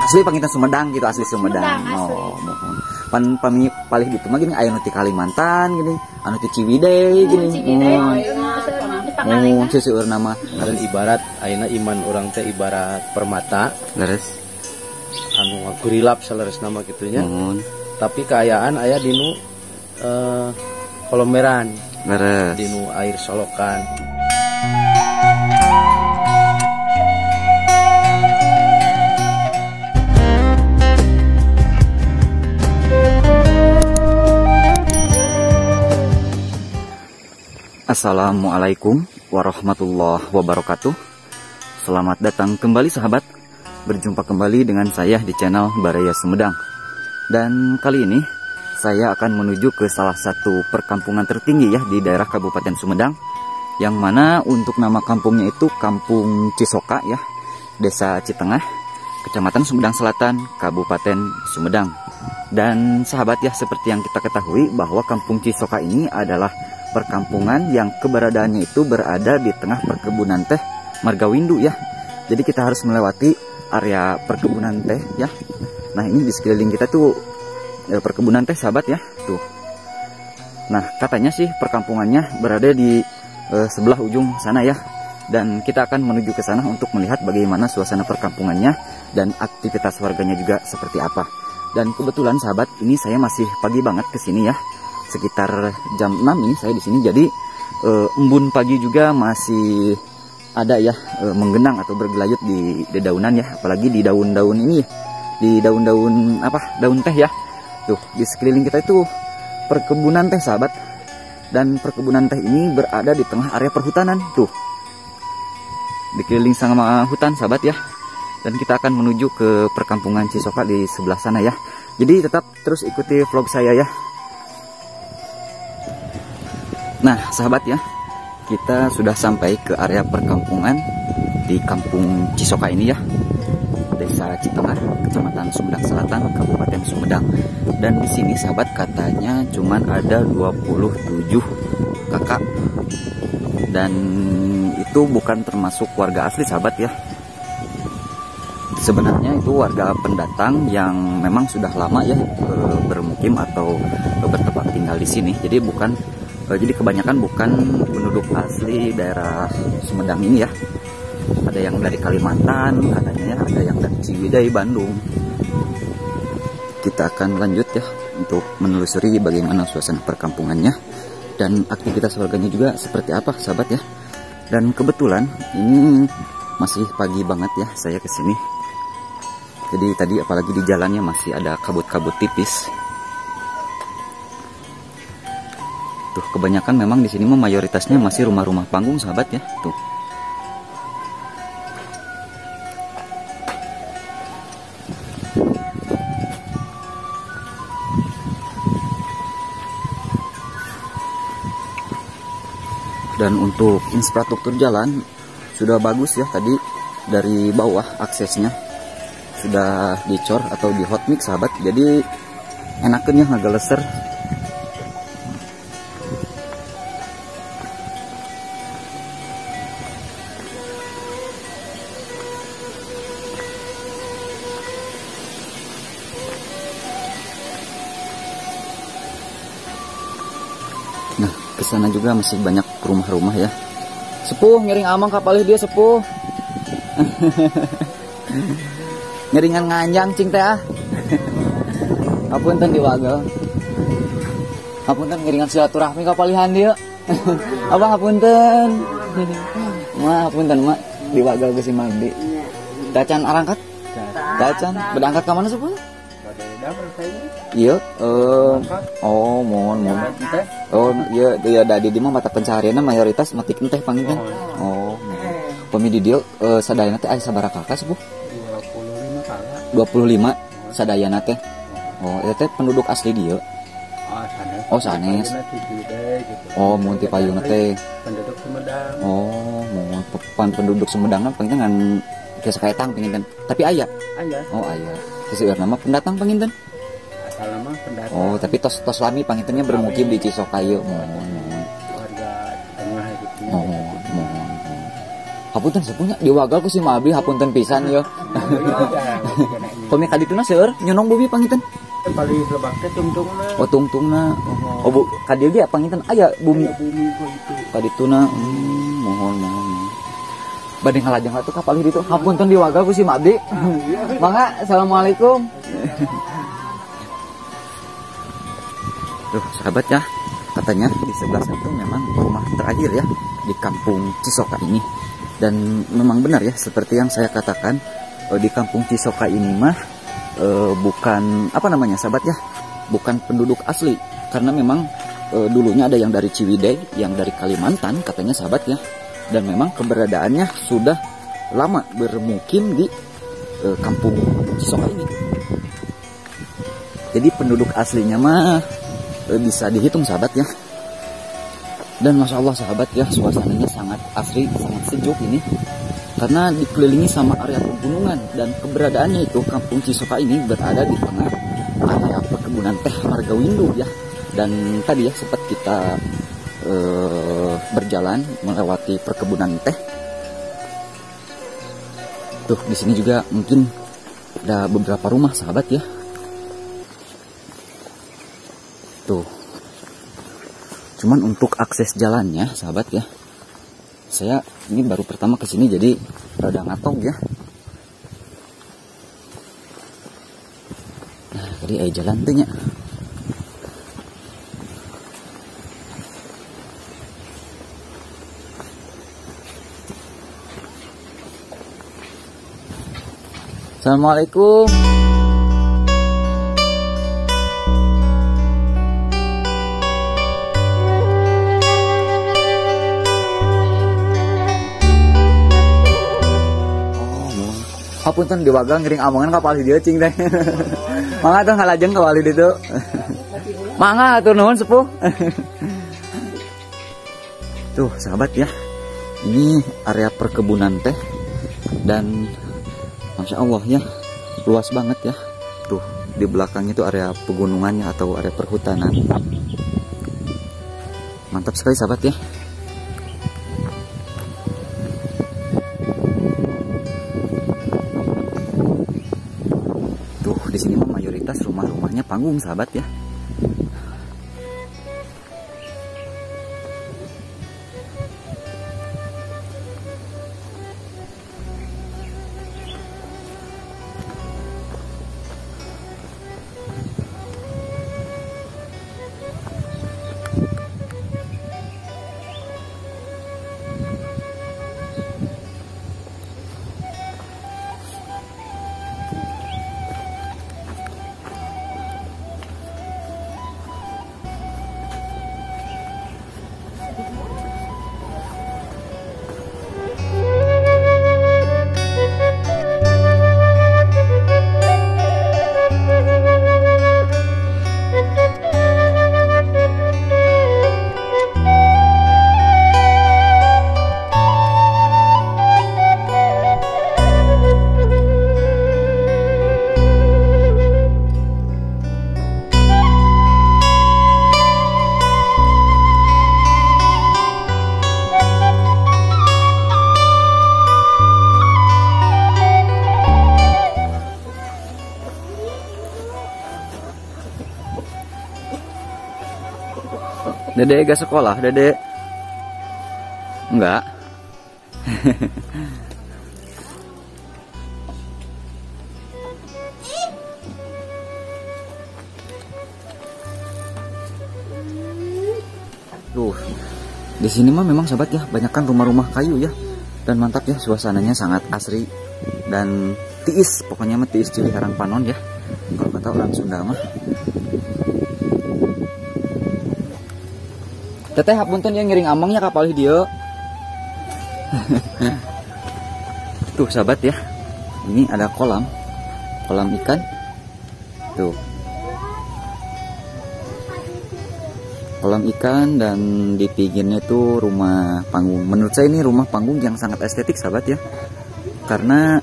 Asli panginten Sumedang gitu, asli Sumedang. Oh, mohon. Pan pami palih gitu mah gini aya nu ti Kalimantan gini, anu ti Ciwidey gini. Oh, seueur nama. Dan ibarat ayeuna iman orang teh ibarat permata. Leres. Anu gurilap saleres nama gitunya. Tapi keayaan aya dinu kolomeran. Leres. Dinu air solokan. Assalamualaikum warahmatullahi wabarakatuh. Selamat datang kembali sahabat. Berjumpa kembali dengan saya di channel Baraya Sumedang. Dan kali ini saya akan menuju ke salah satu perkampungan tertinggi ya di daerah Kabupaten Sumedang, yang mana untuk nama kampungnya itu Kampung Cisoka ya, Desa Citengah, Kecamatan Sumedang Selatan, Kabupaten Sumedang. Dan sahabat ya, seperti yang kita ketahui bahwa Kampung Cisoka ini adalah perkampungan yang keberadaannya itu berada di tengah perkebunan teh Margawindu ya. Jadi kita harus melewati area perkebunan teh ya. Nah ini di sekeliling kita tuh perkebunan teh sahabat ya tuh. Nah katanya sih perkampungannya berada di sebelah ujung sana ya. Dan kita akan menuju ke sana untuk melihat bagaimana suasana perkampungannya dan aktivitas warganya juga seperti apa. Dan kebetulan sahabat, ini saya masih pagi banget ke sini ya. Sekitar jam 6 ini saya di sini, jadi embun pagi juga masih ada ya, menggenang atau bergelayut di dedaunan ya, apalagi di daun-daun ini, di daun-daun apa, daun teh ya. Tuh di sekeliling kita itu perkebunan teh sahabat, dan perkebunan teh ini berada di tengah area perhutanan tuh, dikeliling sama hutan sahabat ya. Dan kita akan menuju ke perkampungan Cisoka di sebelah sana ya. Jadi tetap terus ikuti vlog saya ya. Nah sahabat ya, kita sudah sampai ke area perkampungan di Kampung Cisoka ini ya, Desa Citengah, Kecamatan Sumedang Selatan, Kabupaten Sumedang. Dan di sini sahabat katanya cuman ada 27 kakak, dan itu bukan termasuk warga asli sahabat ya. Sebenarnya itu warga pendatang yang memang sudah lama ya bermukim atau bertempat tinggal di sini. Jadi kebanyakan bukan penduduk asli daerah Sumedang ini ya. Ada yang dari Kalimantan katanya ya, ada yang dari Ciwidey, Bandung. Kita akan lanjut ya untuk menelusuri bagaimana suasana perkampungannya dan aktivitas warganya juga seperti apa sahabat ya. Dan kebetulan ini masih pagi banget ya saya kesini. Jadi tadi apalagi di jalannya masih ada kabut-kabut tipis. Tuh kebanyakan memang di sini mayoritasnya masih rumah-rumah panggung sahabat ya. Tuh. Dan untuk infrastruktur jalan sudah bagus ya, tadi dari bawah aksesnya sudah dicor atau di hot mix sahabat, jadi enakan ya ngagaleser. Nah kesana juga masih banyak rumah-rumah ya. Sepuh ngiring amang kapalih dia sepuh. Ngeringan nganjang cing teh ah. Apunten diwagel. Apunten ngiringan silaturahmi kapalihan dia. Abang apunten. Ma apunten mak diwagel ke si Magdi. Dacan arangkat? Dacan berangkat ke mana sepuh? Iya, oh mohon. Oh iya, ya dari di mah mata pencahariannya mayoritas mati teh panggilkan. Oh, pemi di dia sadayana teh aya sabaraha kakak sepuh? 25 sadayana teh. Oh, itu teh penduduk asli dia. Oh, sanes. Oh, mun ti payuna teh penduduk Sumedang. Oh, mun penduduk Sumedang panginten ngan geus kaetang panginten. Tapi aya. Oh, aya. Seueur nama pendatang panginten. Asal nama pendatang. Oh, tapi tos lami pangintennya bermukim di Cisoka ieu. Warga tengah gitu. Oh, Hapunten sepunya diwagal ku si Mabi hapunten pisan yo. Pami kadituna seueur nyonong bumi panginten. Paling lebak teh tungtungna. Oh tungtungna. Oh bu kadieu ge panginten aya bumi. Kadituna mohon. Bade ngalajeng atuh ka palih ditu. Hapunten diwagal ku si Mabi. Mangga assalamualaikum. Tuh sahabat ya, katanya di sebelah sana itu memang rumah terakhir ya di kampung Cisoka ini. Dan memang benar ya seperti yang saya katakan, di kampung Cisoka ini mah bukan apa namanya sahabat ya, bukan penduduk asli, karena memang dulunya ada yang dari Ciwidey, yang dari Kalimantan katanya sahabat ya, dan memang keberadaannya sudah lama bermukim di kampung Cisoka ini. Jadi penduduk aslinya mah bisa dihitung sahabat ya. Dan masya Allah sahabat ya, suasananya sangat asri, sangat sejuk ini karena dikelilingi sama area pegunungan, dan keberadaannya itu kampung Cisoka ini berada di tengah area perkebunan teh Margawindu ya. Dan tadi ya sempat kita berjalan melewati perkebunan teh. Tuh di sini juga mungkin ada beberapa rumah sahabat ya. Tuh. Cuman untuk akses jalannya sahabat ya, saya ini baru pertama kesini jadi rada ngatong ya. Nah tadi jalan tuh nya. Assalamualaikum. Hapunten diwagal ngiring amongan ka palih dieu cing teh. Mangga tuh ngalajeng ka wali ditu. Mangga atuh nuhun sepuh. Tuh sahabat ya. Ini area perkebunan teh dan masya Allah ya, luas banget ya. Tuh di belakangnya itu area pegunungannya atau area perhutanan. Mantap sekali sahabat ya. Di sini mah mayoritas rumah-rumahnya panggung sahabat ya. Dede gak sekolah, Dede? Enggak. Tuh, di sini mah memang sahabat ya, banyakkan rumah-rumah kayu ya. Dan mantap ya, suasananya sangat asri dan tiis, pokoknya mah tiis Ciliharang Panon ya. Kalau kata orang Sunda mah. Teteh hapunten yang ngiring amangnya kapal dia. Tuh sahabat ya, ini ada kolam ikan. Tuh, kolam ikan, dan di pinggirnya itu rumah panggung. Menurut saya ini rumah panggung yang sangat estetik sahabat ya, karena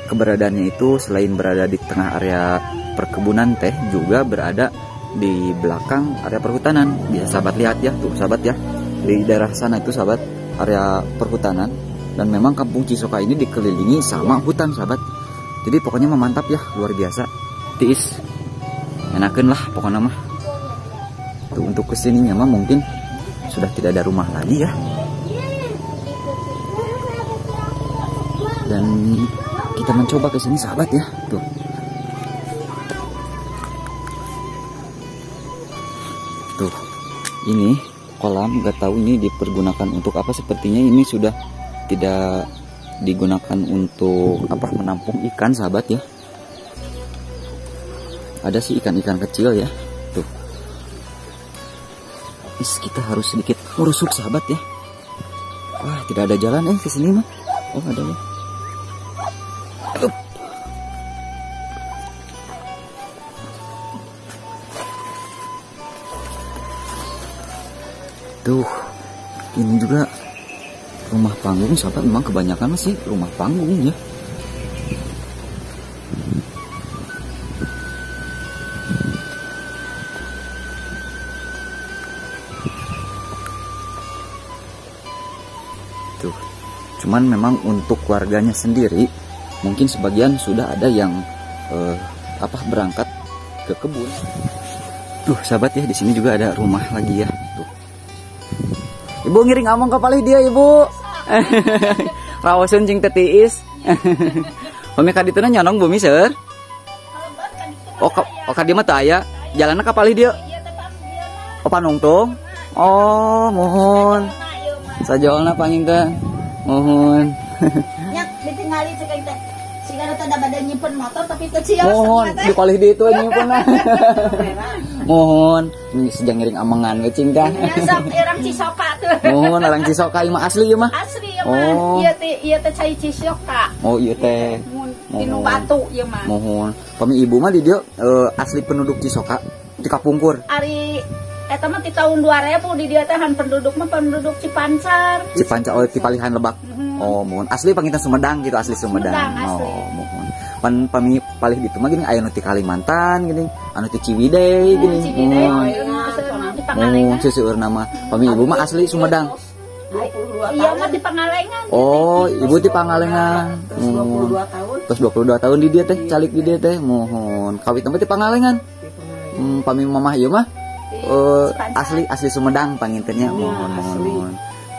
keberadaannya itu selain berada di tengah area perkebunan teh, juga berada di belakang area perhutanan. Bisa sahabat lihat ya, tuh sahabat ya, di daerah sana itu sahabat area perhutanan, dan memang kampung Cisoka ini dikelilingi sama hutan sahabat. Jadi pokoknya memantap ya, luar biasa. Tiis enakan lah pokoknya mah. Tuh, untuk kesininya mah mungkin sudah tidak ada rumah lagi ya. Dan kita mencoba ke sini sahabat ya. Tuh. Tuh. Ini kolam, nggak tahu ini dipergunakan untuk apa, sepertinya ini sudah tidak digunakan untuk apa, menampung ikan sahabat ya. Ada sih ikan-ikan kecil ya. Tuh. Kita harus sedikit merusuk sahabat ya. Wah, tidak ada jalan ke sini mah. Oh, ada ya. Tuh, ini juga rumah panggung sahabat, memang kebanyakan sih rumah panggung ya. Tuh, cuman memang untuk warganya sendiri mungkin sebagian sudah ada yang berangkat ke kebun. Tuh sahabat ya, di sini juga ada rumah lagi ya. Tuh. Ibu ngiring among kapalih dia ibu. Rawasun cing tetiis. Pemika dituna nyonong bumi seur. Oh dia mah teu aya. Jalanna kapalih dia. Oh panungtung. Oh mohon. Sajolna pangingkeun. Mohon. Nyak ditinggali ceuk teh. Sigana teh da bade nyimpen motor tapi teu cios. Mohon dipalih di itu nyimpen. Mohon ini sedang ngiring amangan we cing teh. Ya sok orang Cisoka tuh. Mohon orang Cisoka ieu mah asli ieu mah. Asli ieu mah. Ieu teh cai Cisoka. Oh ieu teh. Dinu batu ieu mah. Mohon. Pami ibu mah di dieu asli penduduk Cisoka di Kapungkur. Ari eta mah di tahun 2000 di dieu teh penduduk mah penduduk Cipancar. Cipancar oh di Palihan Lebak. Oh mohon. Asli panginten Sumedang gitu, asli Sumedang. Asli. Oh mohon. Pan pami palih ditu mah gini aya nu ti Kalimantan gini, anu ti Ciwidey gini. Oh, seueur nama. Pami ibu mah asli Sumedang. Iya mah di Pangalengan. Oh, ibu di Pangalengan. Terus 22 tahun di dia teh, calik di dia teh. Mohon. Kawit tempat di Pangalengan. Pami mamah ieu mah asli Sumedang pangintennya.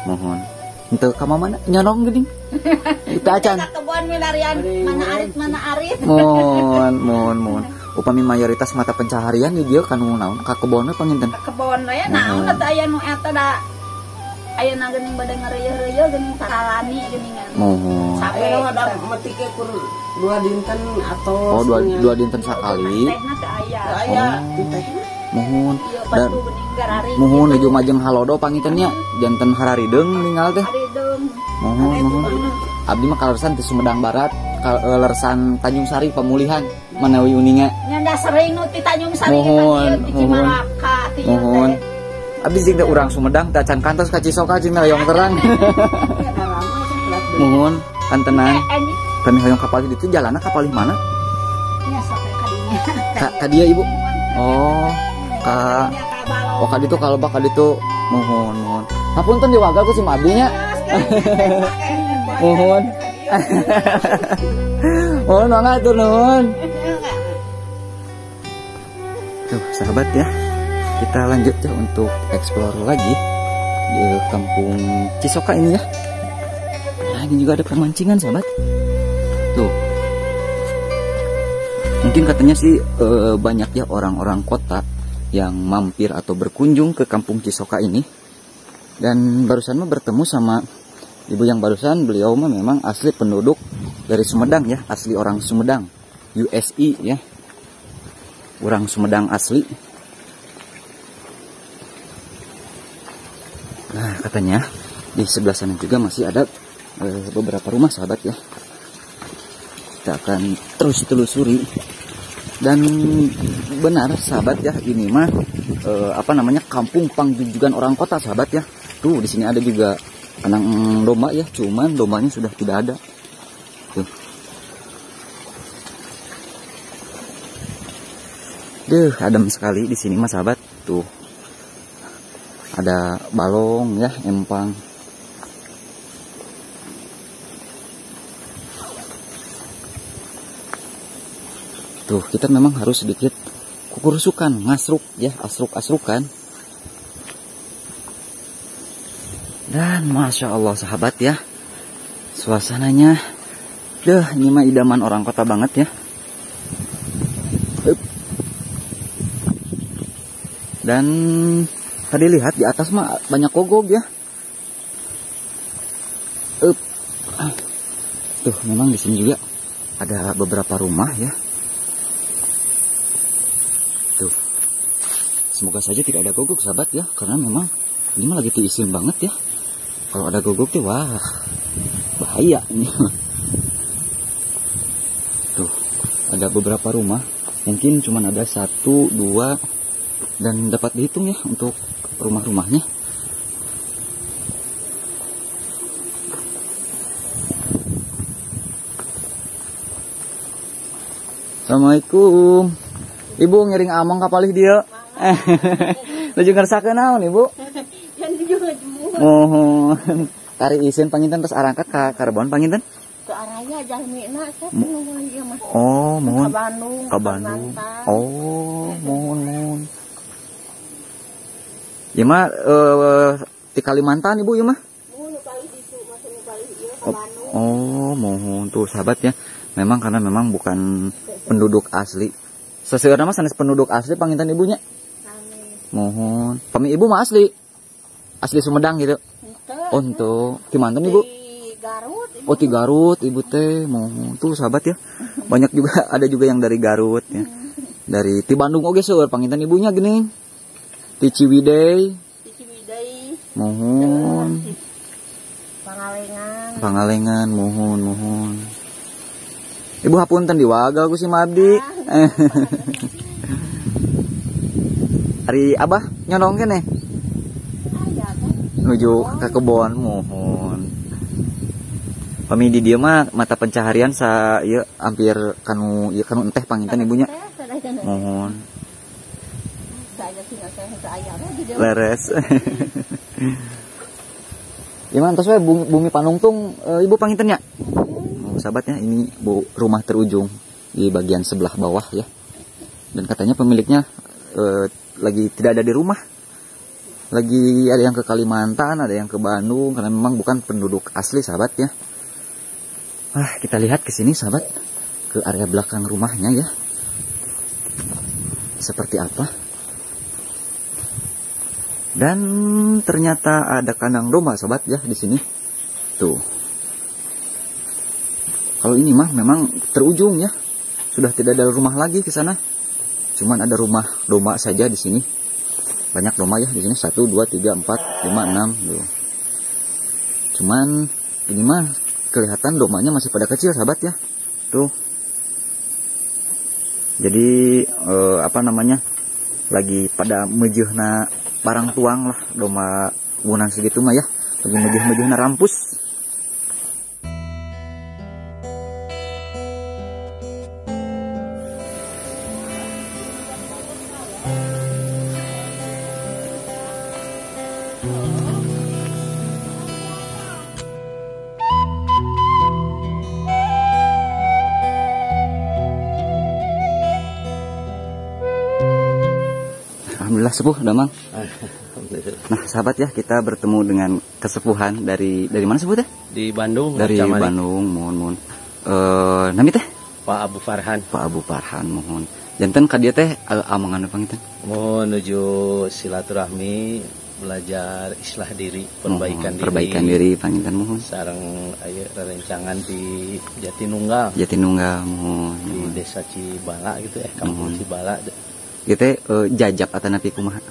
Mohon. Henteu ka mana nyonong geuning. Kita acan. Kebon milarian mana arit. Mohon. Upami mayoritas mata pencaharian di dieu kanu naon? Ka kebon we panginten. Kebon we naon eta aya nu eta da ayeuna geuning bade ngareuyeul-reuyeul geuning taralani geuningan. Mohon. Sape ada metike kur 2 dinten atau oh 2 dinten sakali. Tehna teh aya. Aya teh. Mohon. Dan mohon nuju majeng halodo pangintennya janten hararideung ninggal teh. Mohon. Abdi mah kalersan ti Sumedang Barat, kalersan Tanjung Sari Pemulihan manawi uninga. Nya da sering nu ti Tanjung Sari Mohon. ti Cimalaka ti Mohon. Abdi jeung teh urang Sumedang teh can kantos ka Cisoka cing hoyong terang. Mohon kantenan. Kami hoyong kapal itu jalanna kapalih mana? Nya sampai ka dinya. Ka dia ibu. Oh, ka ditu kalebak ka ditu. Mohon. Hapunten diwagal ku si abdinya. Mohon. Mohon banget tuh nuhun. Tuh sahabat ya, kita lanjut ya untuk explore lagi di kampung Cisoka ini ya. Nah ini juga ada pemancingan sahabat. Tuh. Mungkin katanya sih banyak ya orang-orang kota yang mampir atau berkunjung ke kampung Cisoka ini. Dan barusan mah bertemu sama ibu yang barusan, beliau mah memang asli penduduk dari Sumedang ya, asli orang Sumedang, USI ya, orang Sumedang asli. Nah katanya di sebelah sana juga masih ada beberapa rumah sahabat ya. Kita akan terus telusuri. Dan benar sahabat ya, ini mah kampung pangjujugan orang kota sahabat ya. Tuh di sini ada juga kandang domba ya, cuman dombanya sudah tidak ada. Tuh. Adem sekali di sini mas sahabat. Tuh. Ada balong ya, empang. Tuh, kita memang harus sedikit kukurusukan, ngasruk ya, asruk-asrukan. Dan Masya Allah sahabat ya, suasananya, ini mah idaman orang kota banget ya. Dan tadi lihat di atas mah banyak gogog ya. Tuh, memang di sini juga ada beberapa rumah ya. Tuh, semoga saja tidak ada gogok sahabat ya, karena memang ini mah lagi diisin banget ya. Kalau ada gogok tuh wah bahaya ini. Tuh, ada beberapa rumah, mungkin cuma ada 1, 2 dan dapat dihitung ya untuk rumah-rumahnya. Assalamualaikum. Ibu ngiring among kapalih dia. Laju ngersakeun naon Ibu? Mohon. Kari isin panginten terus arangkat ka Karbon panginten? Ke arahnya jalmina saya ngomong dia mah. Oh, mohon. Ke Bandung. Ke Bandung. Oh, mohon. Ya mah di Kalimantan Ibu ya mah? Oh, mohon tuh sahabat ya. Memang karena memang bukan penduduk asli. Sesuai nama sanes penduduk asli panginten ibunya. Mohon. Pami ibu mah asli. Asli Sumedang gitu. Oh, untuk di mantan Ibu? Garut. Oh, di Garut Ibu teh. Mohon tuh sahabat ya. Banyak juga, ada juga yang dari Garut ya. Dari di Bandung oge seueur panginten ibunya gini. Di Ciwidey. Mohon. Pangalengan, mohon. Ibu hapunten di Waga ku si Mabdi. Hari Abah nyondong kene. Nuju ke kebon, mohon. Pami di dieu mah mata pencaharian sa ieu hampir kanu enteh panginten ibunya. Mohon. Leres. Gimana tos we bumi Panungtung Ibu pangintennya? Oh, sahabatnya ini rumah terujung di bagian sebelah bawah ya. Dan katanya pemiliknya lagi tidak ada di rumah. Lagi ada yang ke Kalimantan, ada yang ke Bandung karena memang bukan penduduk asli sahabat ya. Kita lihat ke sini sahabat, ke area belakang rumahnya ya. Seperti apa? Dan ternyata ada kandang domba sahabat ya di sini. Tuh. Kalau ini mah memang terujung ya. Sudah tidak ada rumah lagi ke sana. Cuman ada rumah domba saja di sini. Banyak domba ya di sini. 1 2 3 4 5 6 tuh. Cuman ini mah kelihatan dombanya masih pada kecil sahabat ya. Tuh. Jadi lagi pada mejehna barang tuang lah domba bunan segitu mah ya. Lagi mejeh-mejehna rampus. Alhamdulillah sepuh Damang. Nah sahabat ya, kita bertemu dengan kesepuhan dari mana sebut teh? Di Bandung. Dari Bandung, mohon. Nami teh? Pak Abu Farhan. Pak Abu Farhan, mohon. Janten ka dieu teh amangan panginten? Mohon menuju silaturahmi, belajar islah diri, perbaikan diri panginten mohon. Sareng aya rerencangan di Jatinunggal. Mohon. Di Desa Cibala gitu Kampung Cibala. Gitu jajab atau napi kumaha?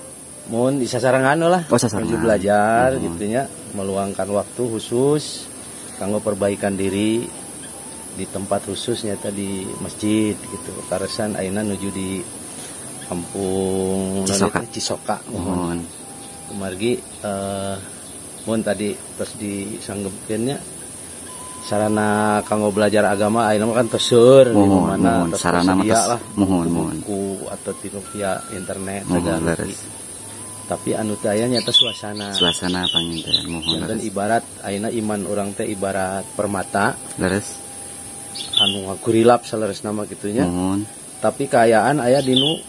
Mohon di sasarangan lah. Oh, sasarangan. Belajar gitunya, meluangkan waktu khusus kanggo perbaikan diri di tempat khususnya tadi masjid gitu. Karesan ayeuna nuju di Kampung Cisoka. Mohon. Kumargi mohon tadi terus disanggepkeunnya sarana kanggo belajar agama ayeuna kan teseur di mana sarana lah mohon buku atau tinu via internet segala. Tapi anu teh aya nyata suasana panginten mohon. Dan ibarat ayeuna iman orang teh ibarat permata leres anu ngagurilap saleres nama gitunya. Mohon. Tapi kaayaan aya dinu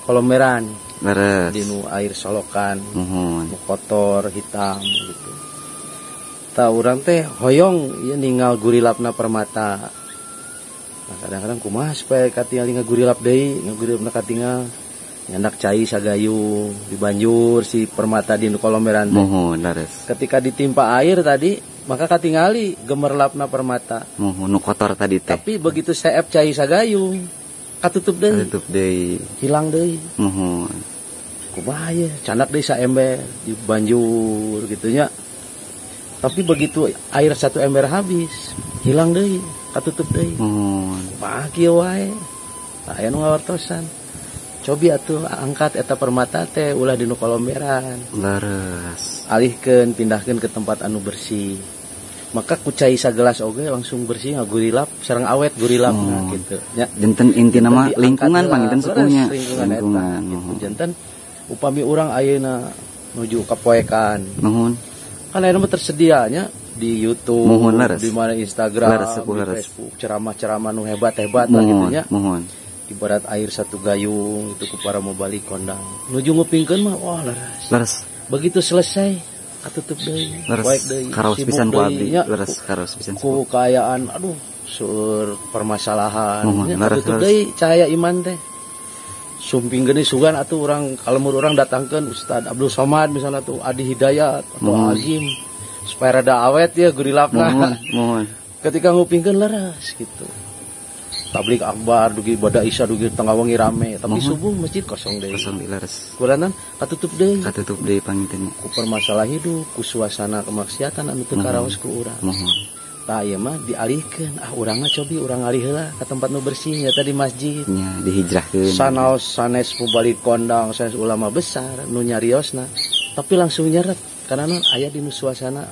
kolomberan, Leres. dinu air solokan, Mohon. nu kotor hitam gitu. Ta urang teh hoyong ya ninggal gurilapna permata. Nah, kadang-kadang kumaha supaya katingal ngagurilap deui, ngagurilapna katingal nyandak cai sagayung di banjur si permata di kolomberan teh. Mohon leres. Ketika ditimpa air tadi, maka katingali gemerlapna permata. Mohon nu kotor tadi teh. Tapi begitu seep cai sagayung, katutup deui, Tutup deui. hilang deui. Mohon. Kumaha ya, candak deui saember di banjur gitunya. Tapi begitu air satu ember habis, hilang deui, katutup deui. Mohon. Kumaha kieu wae. Tah aya nu ngawartosan. Cobi atuh angkat eta permata teh ulah dinu kolomberan. Leres. Alihkeun pindahkeun ke tempat anu bersih. Maka kucai sagelas oge langsung bersih ngagurilap sareng awet gurilapna gitu nya. Janten inti nama Janten lingkungan diangkat panginten heula, sukunya. leres, lingkungan eta, gitu. Mohon. Janten upami urang ayeuna nuju kapoekan. Mohon. Kan ayeuna mah tersedianya di YouTube, Mohon leres. di mana Instagram, Leres, di leres. Facebook, ceramah-ceramah nu hebat-hebat lah gitu Mohon. nya. Mohon. Ibarat air satu gayung itu ku para mau balik kondang. Nuju ngupingkeun mah wah leres. Leres. Begitu selesai atutup deui, Leres. poek deui, Karaos sibuk pisan ku deui, abdi. nya. Leres karaos pisan. Ku kaayaan aduh seueur permasalahan Mohon, nya, leres, atutup leres. deui cahaya iman teh. Sumping geuning sugan atuh urang kalemur urang datangkeun Ustad Abdul Somad misalnya tuh Adi Hidayat atau Mohon. Agim supaya rada awet ya gurilapna. Mohon. Mohon. Ketika ngupingkeun leres gitu. Tablik akbar dugi ibadah isya dugi tengah wengi rame tapi Mohon. subuh masjid kosong deui. Kosong di leres. Kuranan katutup deui. Katutup deui panginten. Ku permasalah hidup, ku suasana kemaksiatan anu teu karaos ku urang. Mohon. Tah ieu mah dialihkeun. Ah urang mah cobi urang alih heula ka tempat nu bersih nya di masjid. Nya dihijrahkeun. Sanaos sanes mubalik kondang, sanes ulama besar nu nyariosna, tapi langsung nyeret karena aya di suasana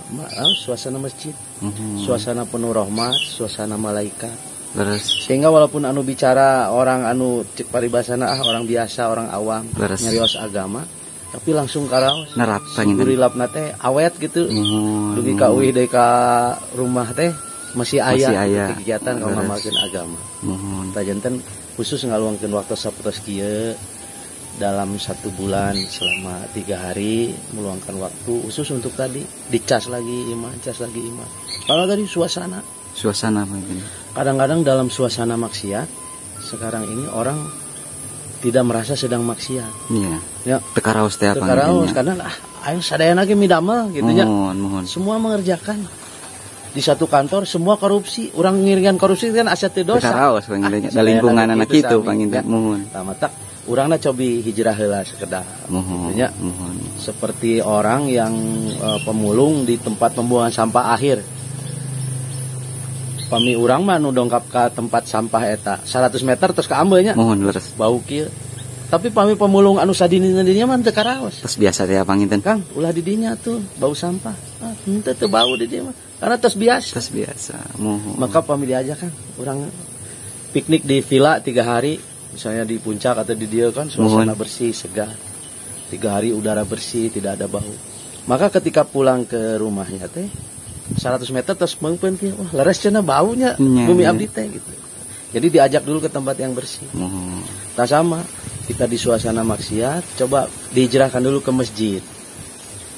suasana masjid, Mohon. suasana penuh rahmat, suasana malaikat. Leres. Sehingga walaupun anu bicara orang anu cek paribasana orang biasa, orang awam, Leres. nyarios agama, tapi langsung karaos. Nerap panginten. Gurilapna teh awet gitu. Mohon. Dugi ka uih deui ka rumah teh masih aya aya. kegiatan kalau Leres. ngamalkeun agama. Mohon. Tah janten khusus ngaluangkeun waktu sapertos kieu dalam 1 bulan selama 3 hari meluangkan waktu khusus untuk tadi dicas lagi iman, cas lagi iman. Kalau tadi Suasana panginten. kadang-kadang dalam suasana maksiat sekarang ini orang tidak merasa sedang maksiat. Iya. Ya, Teu karaos teh karaos panginten. karena ayo sadayana ge midamel gitu nya. Mohon. Mohon. Semua mengerjakan di satu kantor semua korupsi. Orang ngiringan korupsi kan aset teu Teu dosa. karaos panginten. Da sadayana lingkungan anak gitu kitu sami, panginten. ya. Mohon. Tah matak urangna cobi hijrah heula sekedar. Mohon. Gitu nya. Mohon. Seperti orang yang pemulung di tempat pembuangan sampah akhir. Pami urang mah nu dongkap ka tempat sampah eta 100 meter terus ka ambeul nya. Mohon leres. Bau kieu. Tapi pami pemulung anu sadini-dinya mah teu karaos. Terus biasa teh panginten. Kang, ulah di dinya tuh bau sampah. Ah, henteu teu bau di dinya mah. Karena tos biasa. Terus biasa. Mohon. Maka pami diajak kan orang piknik di villa 3 hari, misalnya di puncak atau di dia kan suasana bersih, segar. 3 hari udara bersih, tidak ada bau. Maka ketika pulang ke rumahnya teh 100 meter terus mengpen wah leres cenah baunya Iya, bumi iya. abdi teh gitu. Jadi diajak dulu ke tempat yang bersih. Mohon. Tak sama, kita di suasana maksiat, coba dihijrahkan dulu ke masjid.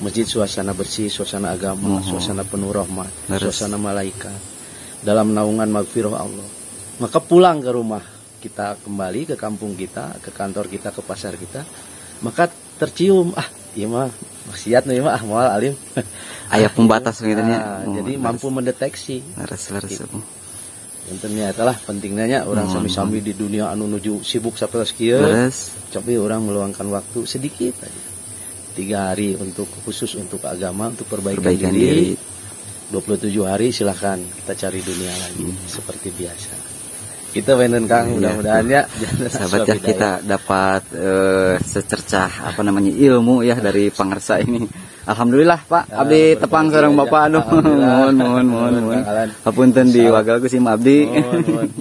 Masjid suasana bersih, suasana agama, suasana penuh rahmat, Leres. suasana malaikat. Dalam naungan magfirah Allah. Maka pulang ke rumah kita kembali ke kampung kita, ke kantor kita, ke pasar kita. Maka tercium, iya mah maksiat nih mah moal alim. Aya pembatas gitu nya. Jadi mampu mendeteksi. Leres. Tentunya itulah pentingnya orang sami-sami di dunia anu nuju sibuk sapertos kieu. Leres. Coba orang meluangkan waktu sedikit aja. 3 hari untuk khusus untuk agama, untuk perbaikan diri. 27 hari silahkan kita cari dunia lagi seperti biasa. Kita wenen Kang, mudah-mudahan ya sahabat ya kita dapat secercah ilmu ya dari pangarsa ini. Alhamdulillah Pak, abdi tepang sareng Bapak anu. Mohon. Hapunten diwagal ku sim abdi.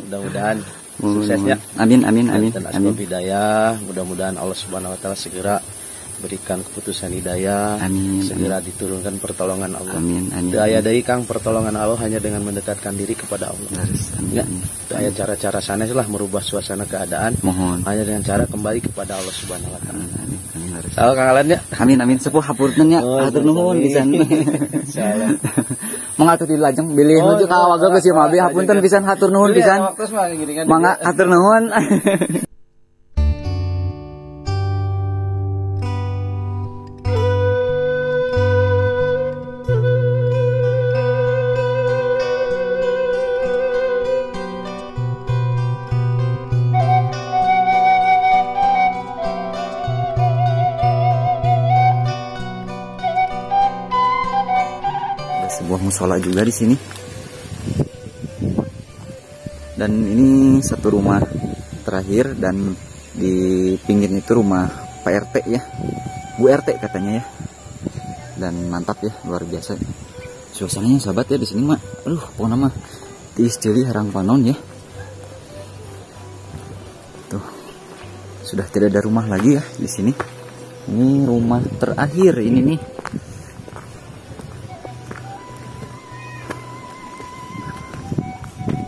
Mudah-mudahan suksesnya. Amin. Hidayah, mudah-mudahan Allah Subhanahu wa taala segera berikan keputusan hidayah, Amin. segera diturunkan pertolongan Allah. Amin. Amin. Daya dari Kang pertolongan Allah hanya dengan mendekatkan diri kepada Allah. Amin. Ya, daya cara-cara sanes lah merubah suasana keadaan. Mohon. Hanya dengan cara kembali kepada Allah Subhanahu Wa Taala. Amin. Amin. Laras. Tahu Kang Alan ya? Amin. Amin. Sepuh hapunten nya. Oh, Hatur nuhun pisan. Salah. Mengatur di lajeng bilih nuju ka waga ke si Mabi hapunten pisan hatur nuhun pisan. Mangga hatur nuhun. Sebuah musola juga di sini. Dan ini satu rumah terakhir, dan di pinggir itu rumah Pak RT ya. Bu RT katanya ya. Dan mantap ya, luar biasa. Suasananya sahabat ya di sini mah. Aduh, pokoknya mah tiis deui harang panon ya. Tuh. Sudah tidak ada rumah lagi ya di sini. Ini rumah terakhir ini nih.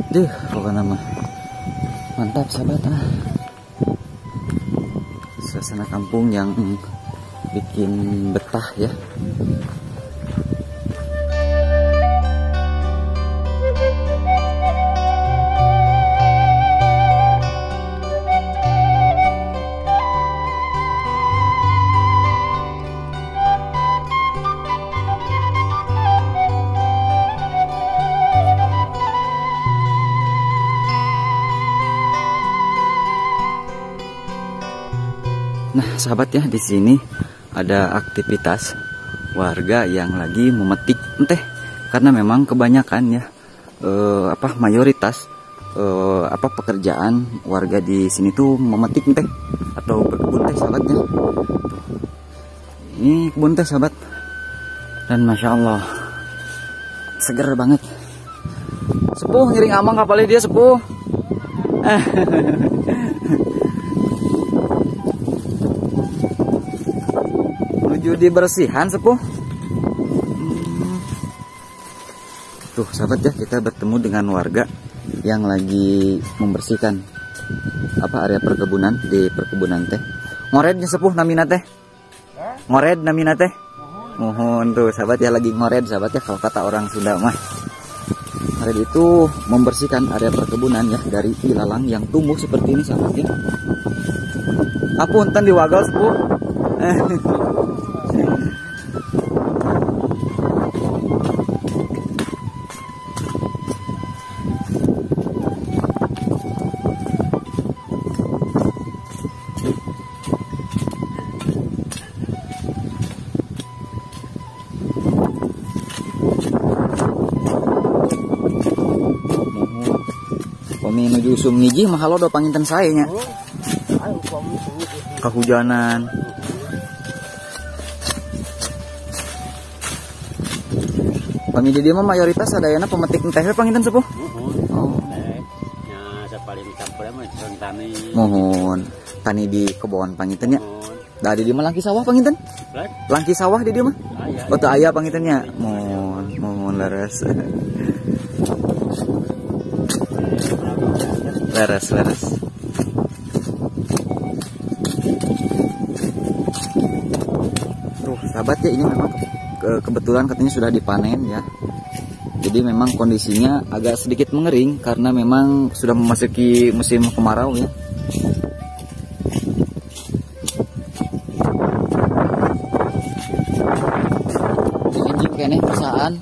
Duh, pokoknya mah mantap sahabat ah. Suasana kampung yang bikin betah ya. Nah, sahabat ya, di sini ada aktivitas warga yang lagi memetik enteh, karena memang kebanyakan ya mayoritas pekerjaan warga di sini tuh memetik enteh atau berkebun teh sahabat ya. Ini kebun teh sahabat, dan masya Allah seger banget. Sepuh ngiring amang kapalnya dia sepuh. Menuju dibersihan sepuh. Tuh sahabat ya, kita bertemu dengan warga yang lagi membersihkan area perkebunan di perkebunan teh. Ngorednya sepuh namina teh. Ngored namina teh. Mohon tuh sahabat ya, lagi ngored sahabat ya, kalau kata orang Sunda mah. Ngored itu membersihkan area perkebunan ya dari ilalang yang tumbuh seperti ini sahabat ya. Apunten diwagal sepuh. Kami menuju Sumniji mahalo do panginten saya nya. Kehujanan. Kami di dia mah mayoritas adayana pemetik teh panginten sepuh. Oh. Nya sapaling campur mah tani. Mohon tani di kebon panginten nya. Da di dia mah langki sawah panginten? Langki sawah di dia mah? Oh teu aya pangintennya. Mohon laras. Leres. Tuh sahabat ya, ini memang kebetulan katanya sudah dipanen ya. Jadi memang kondisinya agak sedikit mengering karena memang sudah memasuki musim kemarau ya. Ini kayaknya perusahaan.